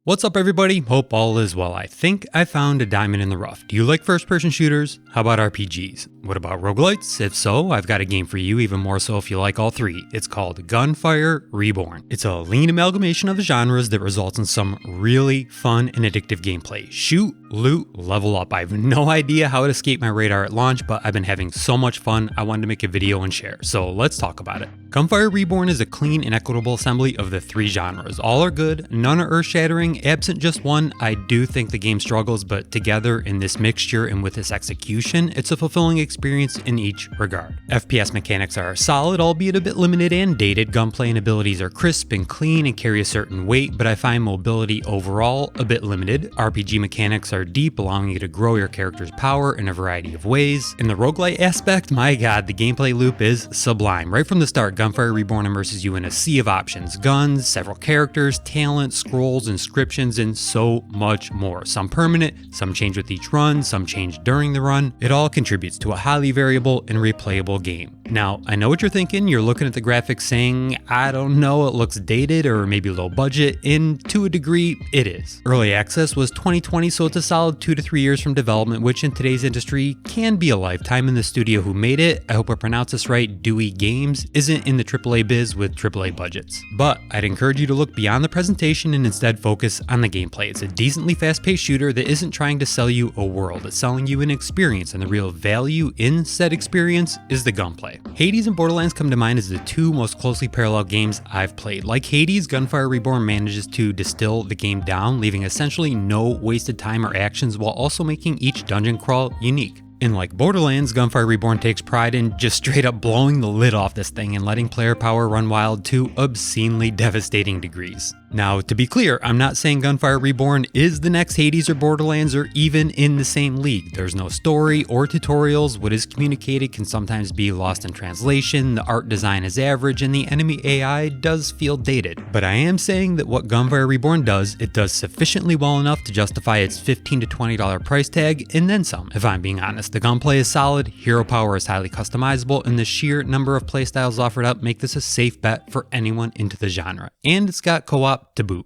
What's up everybody? Hope all is well. I think I found a diamond in the rough. Do you like first-person shooters? How about RPGs? What about roguelites? If so, I've got a game for you, even more so if you like all three. It's called Gunfire Reborn. It's a lean amalgamation of genres that results in some really fun and addictive gameplay. Shoot, loot, level up. I have no idea how it escaped my radar at launch, but I've been having so much fun, I wanted to make a video and share. So let's talk about it. Gunfire Reborn is a clean and equitable assembly of the three genres. All are good, none are earth-shattering. Absent just one, I do think the game struggles, but together in this mixture and with this execution, it's a fulfilling experience in each regard. FPS mechanics are solid, albeit a bit limited and dated. Gunplay and abilities are crisp and clean and carry a certain weight, but I find mobility overall a bit limited. RPG mechanics are deep, allowing you to grow your character's power in a variety of ways. In the roguelite aspect, my god, the gameplay loop is sublime. Right from the start, Gunfire Reborn immerses you in a sea of options, guns, several characters, talent, scrolls, inscriptions, and so much more. Some permanent, some change with each run, some change during the run. It all contributes to a highly variable and replayable game. Now, I know what you're thinking. You're looking at the graphics saying, I don't know, it looks dated or maybe low budget, and to a degree, it is. Early access was 2020, so it's a solid 2 to 3 years from development, which in today's industry can be a lifetime. In the studio who made it, I hope I pronounce this right, Dewey Games, isn't in the AAA biz with AAA budgets. But I'd encourage you to look beyond the presentation and instead focus on the gameplay. It's a decently fast-paced shooter that isn't trying to sell you a world, it's selling you an experience, and the real value in said experience is the gunplay. Hades and Borderlands come to mind as the two most closely parallel games I've played. Like Hades, Gunfire Reborn manages to distill the game down, leaving essentially no wasted time or actions while also making each dungeon crawl unique. And like Borderlands, Gunfire Reborn takes pride in just straight up blowing the lid off this thing and letting player power run wild to obscenely devastating degrees. Now, to be clear, I'm not saying Gunfire Reborn is the next Hades or Borderlands or even in the same league. There's no story or tutorials. What is communicated can sometimes be lost in translation, the art design is average, and the enemy AI does feel dated. But I am saying that what Gunfire Reborn does, it does sufficiently well enough to justify its $15 to $20 price tag and then some, if I'm being honest. The gunplay is solid, hero power is highly customizable, and the sheer number of playstyles offered up make this a safe bet for anyone into the genre. And it's got co-op to boot.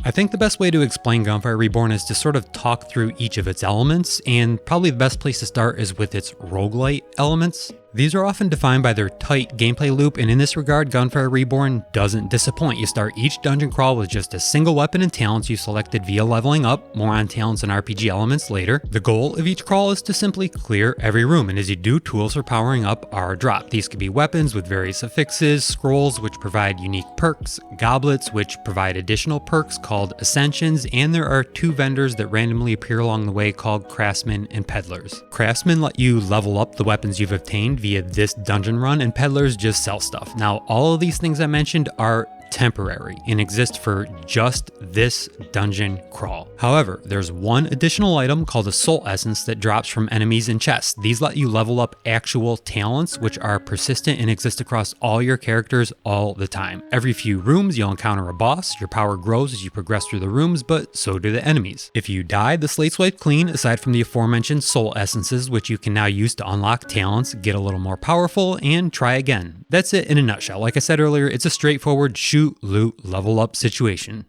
I think the best way to explain Gunfire Reborn is to sort of talk through each of its elements, and probably the best place to start is with its roguelite elements. These are often defined by their tight gameplay loop, and in this regard, Gunfire Reborn doesn't disappoint. You start each dungeon crawl with just a single weapon and talents you selected via leveling up, more on talents and RPG elements later. The goal of each crawl is to simply clear every room, and as you do, tools for powering up are dropped. These could be weapons with various affixes, scrolls which provide unique perks, goblets which provide additional perks called ascensions, and there are two vendors that randomly appear along the way called craftsmen and peddlers. Craftsmen let you level up the weapons you've obtained via this dungeon run, and peddlers just sell stuff. Now, all of these things I mentioned are temporary and exist for just this dungeon crawl. However, there's one additional item called a soul essence that drops from enemies in chests. These let you level up actual talents which are persistent and exist across all your characters all the time. Every few rooms you'll encounter a boss. Your power grows as you progress through the rooms, but so do the enemies. If you die, the slate's wiped clean aside from the aforementioned soul essences, which you can now use to unlock talents, get a little more powerful, and try again. That's it in a nutshell. Like I said earlier, it's a straightforward shoot, loot, level up situation.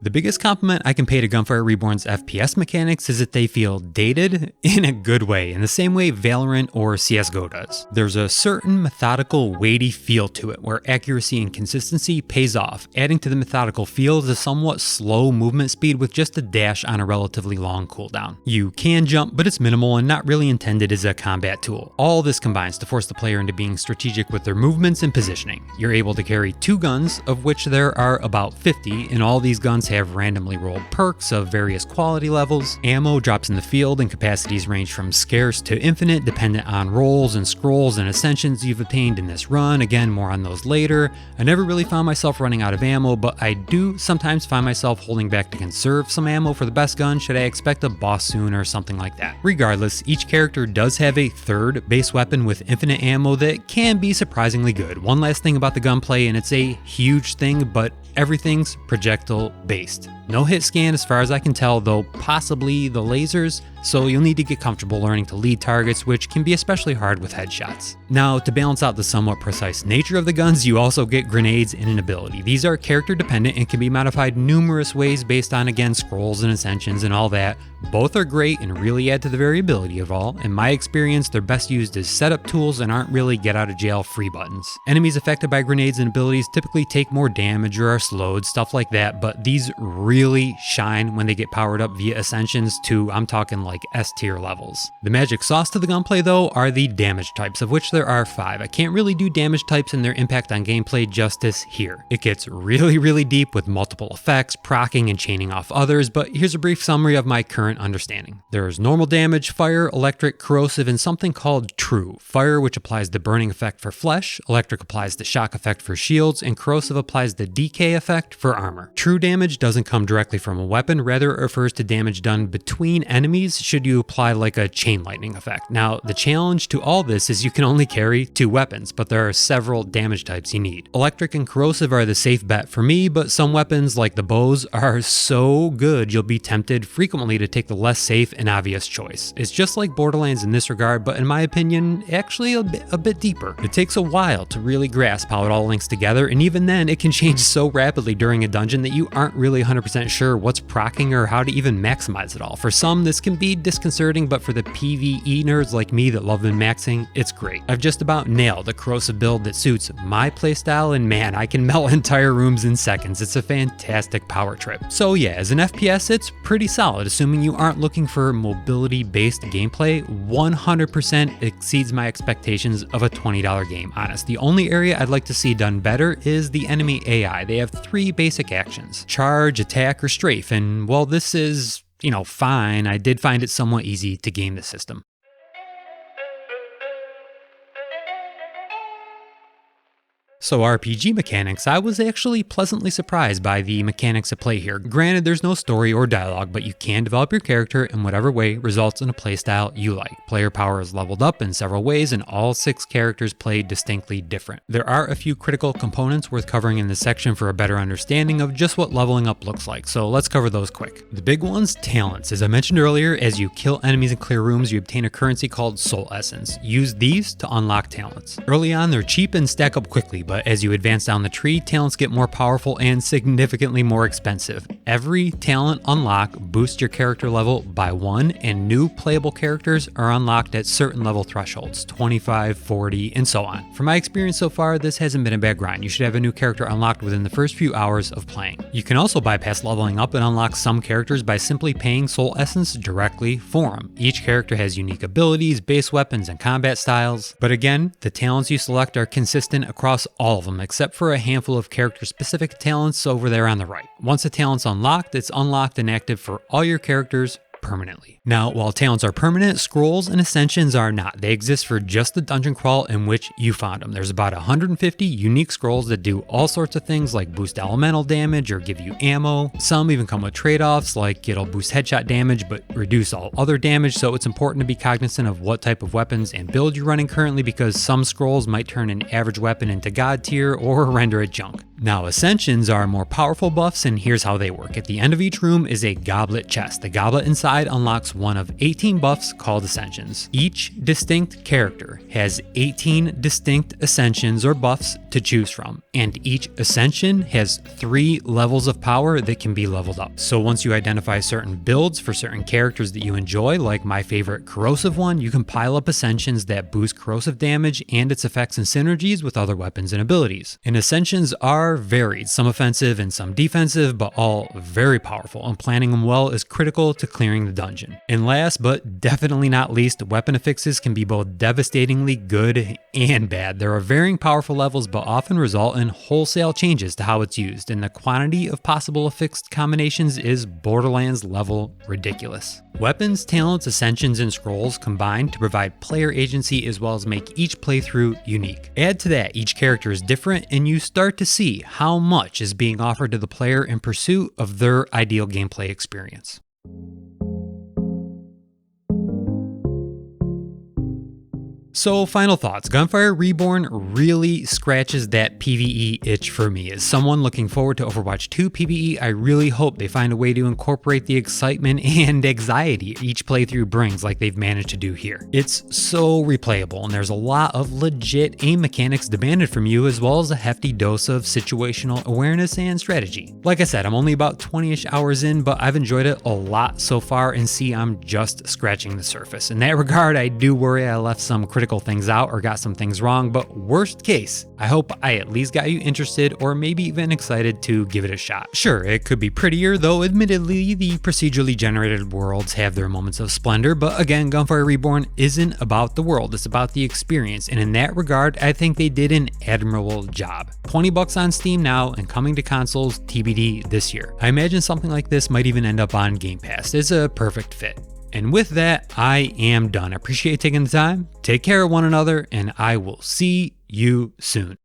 The biggest compliment I can pay to Gunfire Reborn's FPS mechanics is that they feel dated in a good way, in the same way Valorant or CSGO does. There's a certain methodical, weighty feel to it, where accuracy and consistency pays off. Adding to the methodical feel is a somewhat slow movement speed with just a dash on a relatively long cooldown. You can jump, but it's minimal and not really intended as a combat tool. All this combines to force the player into being strategic with their movements and positioning. You're able to carry 2 guns, of which there are about 50, and all these guns have randomly rolled perks of various quality levels. Ammo drops in the field and capacities range from scarce to infinite dependent on rolls and scrolls and ascensions you've obtained in this run. Again, more on those later. I never really found myself running out of ammo, but I do sometimes find myself holding back to conserve some ammo for the best gun should I expect a boss soon or something like that. Regardless, each character does have a third base weapon with infinite ammo that can be surprisingly good. One last thing about the gunplay, and it's a huge thing, but everything's projectile based. No hit scan as far as I can tell, though possibly the lasers, so you'll need to get comfortable learning to lead targets, which can be especially hard with headshots. Now, to balance out the somewhat precise nature of the guns, you also get grenades and an ability. These are character dependent and can be modified numerous ways based on, again, scrolls and ascensions and all that. Both are great and really add to the variability of all. In my experience, they're best used as setup tools and aren't really get out of jail free buttons. Enemies affected by grenades and abilities typically take more damage or are slowed, stuff like that, but these really shine when they get powered up via ascensions to, I'm talking like S tier levels. The magic sauce to the gunplay though are the damage types, of which there are 5. I can't really do damage types and their impact on gameplay justice here. It gets really deep with multiple effects, proccing and chaining off others, but here's a brief summary of my current understanding. There's normal damage, fire, electric, corrosive, and something called true. Fire, which applies the burning effect for flesh, electric applies the shock effect for shields, and corrosive applies the decay effect for armor. True damage doesn't come directly from a weapon, rather it refers to damage done between enemies should you apply like a chain lightning effect. Now, the challenge to all this is you can only carry 2 weapons, but there are several damage types you need. Electric and corrosive are the safe bet for me, but some weapons like the bows are so good you'll be tempted frequently to take the less safe and obvious choice. It's just like Borderlands in this regard, but in my opinion, actually a bit deeper. It takes a while to really grasp how it all links together, and even then it can change so rapidly during a dungeon that you aren't really 100% sure what's proccing or how to even maximize it all. For some, this can be disconcerting, but for the PvE nerds like me that love min-maxing, it's great. I've just about nailed a corrosive build that suits my playstyle, and man, I can melt entire rooms in seconds. It's a fantastic power trip. So yeah, as an FPS, it's pretty solid, assuming you aren't looking for mobility-based gameplay. 100% exceeds my expectations of a $20 game, honest. The only area I'd like to see done better is the enemy AI. They have 3 basic actions: charge, attack, or strafe, and while this is, fine, I did find it somewhat easy to game the system. So RPG mechanics, I was actually pleasantly surprised by the mechanics at play here. Granted, there's no story or dialogue, but you can develop your character in whatever way results in a playstyle you like. Player power is leveled up in several ways, and all 6 characters play distinctly different. There are a few critical components worth covering in this section for a better understanding of just what leveling up looks like, so let's cover those quick. The big ones, talents. As I mentioned earlier, as you kill enemies and clear rooms, you obtain a currency called Soul Essence. Use these to unlock talents. Early on, they're cheap and stack up quickly, but as you advance down the tree, talents get more powerful and significantly more expensive. Every talent unlock boosts your character level by 1, and new playable characters are unlocked at certain level thresholds, 25, 40, and so on. From my experience so far, this hasn't been a bad grind. You should have a new character unlocked within the first few hours of playing. You can also bypass leveling up and unlock some characters by simply paying Soul Essence directly for them. Each character has unique abilities, base weapons, and combat styles, but again, the talents you select are consistent across all of them, except for a handful of character-specific talents over there on the right. Once a talent's unlocked, it's unlocked and active for all your characters permanently. Now, while talents are permanent, scrolls and ascensions are not. They exist for just the dungeon crawl in which you found them. There's about 150 unique scrolls that do all sorts of things like boost elemental damage or give you ammo. Some even come with trade-offs like it'll boost headshot damage but reduce all other damage, so it's important to be cognizant of what type of weapons and build you're running currently, because some scrolls might turn an average weapon into god tier or render it junk. Now, ascensions are more powerful buffs, and here's how they work. At the end of each room is a goblet chest. The goblet inside unlocks one of 18 buffs called ascensions. Each distinct character has 18 distinct ascensions or buffs to choose from, and each ascension has 3 levels of power that can be leveled up. So once you identify certain builds for certain characters that you enjoy, like my favorite corrosive one, you can pile up ascensions that boost corrosive damage and its effects and synergies with other weapons and abilities. And ascensions are varied, some offensive and some defensive, but all very powerful, and planning them well is critical to clearing the dungeon. And last but definitely not least, weapon affixes can be both devastatingly good and bad. There are varying powerful levels, but often result in wholesale changes to how it's used, and the quantity of possible affixed combinations is Borderlands level ridiculous. Weapons, talents, ascensions, and scrolls combine to provide player agency as well as make each playthrough unique. Add to that, each character is different, and you start to see how much is being offered to the player in pursuit of their ideal gameplay experience. So final thoughts, Gunfire Reborn really scratches that PvE itch for me. As someone looking forward to Overwatch 2 PvE, I really hope they find a way to incorporate the excitement and anxiety each playthrough brings like they've managed to do here. It's so replayable and there's a lot of legit aim mechanics demanded from you, as well as a hefty dose of situational awareness and strategy. Like I said, I'm only about 20-ish hours in, but I've enjoyed it a lot so far, and see, I'm just scratching the surface. In that regard, I do worry I left some critical things out or got some things wrong, but worst case, I hope I at least got you interested or maybe even excited to give it a shot. Sure, it could be prettier, though admittedly the procedurally generated worlds have their moments of splendor, but again, Gunfire Reborn isn't about the world, it's about the experience, and in that regard, I think they did an admirable job. $20 on Steam now and coming to consoles TBD this year. I imagine something like this might even end up on Game Pass. It's a perfect fit. And with that, I am done. I appreciate you taking the time. Take care of one another, and I will see you soon.